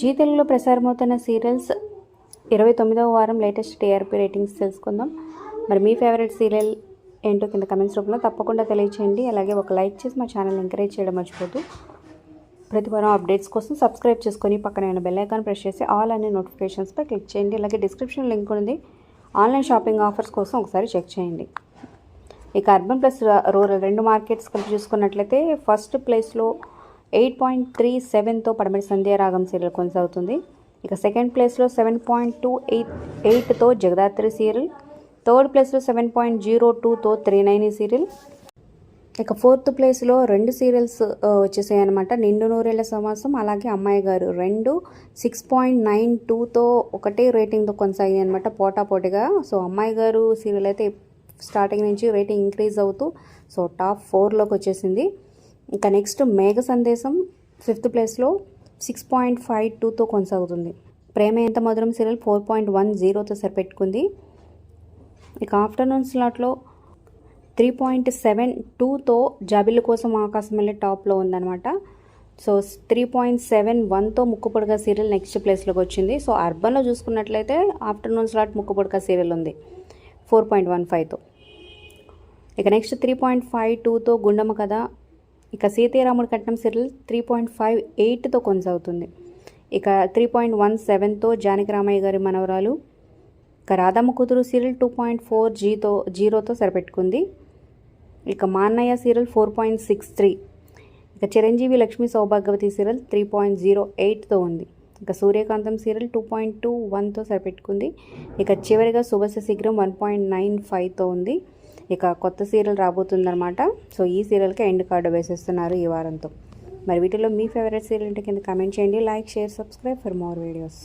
G తెలుగులో ప్రసారమవుతున్న serials 29వ వారం latest TRP ratings తెలుసుకుందాం. మరి మీ ఫేవరెట్ సీరియల్ ఏంటో కింద కమెంట్స్ రూపంలో తప్పకుండా తెలియచేయండి. అలాగే ఒక లైక్ చేసి మా ఛానల్ ఎంకరేజ్ చేయడం మర్చిపోతూ ప్రతి వారం అప్డేట్స్ కోసం సబ్స్క్రైబ్ చేసుకొని పక్కన ఉన్న బెల్ ఐకాన్ ప్రెస్ చేసి ఆల్ అనే నోటిఫికేషన్స్పై క్లిక్ చేయండి. అలాగే డిస్క్రిప్షన్ లింక్ ఉంది, ఆన్లైన్ షాపింగ్ ఆఫర్స్ కోసం ఒకసారి చెక్ చేయండి. ఇక అర్బన్ ప్లస్ రూరల్ రెండు మార్కెట్స్ కలిపి చూసుకున్నట్లయితే ఫస్ట్ ప్లేస్లో 8.37తో పడమటి సంధ్యారాగం సీరియల్ కొనసాగుతుంది. ఇక సెకండ్ ప్లేస్లో 7.288తో జగదాత్రి సీరియల్, థర్డ్ ప్లేస్లో 7.02తో 39 సీరియల్. ఇక ఫోర్త్ ప్లేస్లో రెండు సీరియల్స్ వచ్చేసాయి అనమాట. నిండు నూరేళ్ల సమాసం అలాగే అమ్మాయి గారు రెండు 6.92తో ఒకటే రేటింగ్తో కొనసాగింది అనమాట పోటాపోటీగా. సో అమ్మాయి గారు సీరియల్ అయితే స్టార్టింగ్ నుంచి రేటింగ్ ఇంక్రీజ్ అవుతూ సో టాప్ 4లోకి వచ్చేసింది. ఇంకా నెక్స్ట్ మేఘ సందేశం ఫిఫ్త్ ప్లేస్లో 6.52తో కొనసాగుతుంది. ప్రేమ ఎంత మధురం సీరియల్ 4.10తో సరిపెట్టుకుంది. ఇక ఆఫ్టర్నూన్ స్లాట్లో 3.72తో జాబిల్లి కోసం ఆకాశం వెళ్ళే టాప్లో ఉందన్నమాట. సో 3.71తో ముక్కుపొడక సీరియల్ నెక్స్ట్ ప్లేస్లోకి వచ్చింది. సో అర్బన్లో చూసుకున్నట్లయితే ఆఫ్టర్నూన్ స్లాట్ ముక్కుపొడక సీరియల్ ఉంది 4.15తో. ఇక నెక్స్ట్ 3.52తో గుండమ్మ కథ. ఇక సీతారాముడి కట్నం సీరియల్ 3.58తో కొనసాగుతుంది. ఇక 3.17తో జానకి రామయ్య గారి మనవరాలు. ఇక రాధమ్మ కూతురు సీరియల్ 2.40తో సరిపెట్టుకుంది. ఇక మా అన్నయ్య సీరియల్ 4.63. ఇక చిరంజీవి లక్ష్మీ సౌభాగ్యవతి సీరియల్ 3.08తో ఉంది. ఇక సూర్యకాంతం సీరియల్ 2.21తో సరిపెట్టుకుంది. ఇక చివరిగా శుభస్య శీఘ్రం 1.95తో ఉంది. ఇక కొత్త సీరియల్ రాబోతుందన్నమాట. సో ఈ సీరియల్కి ఎండ్ కార్డు వేసేస్తున్నారు ఈ వారంతో. మరి వీటిలో మీ ఫేవరెట్ సీరియల్ అంటే కింద కామెంట్ చేయండి. Like, share, subscribe for more videos.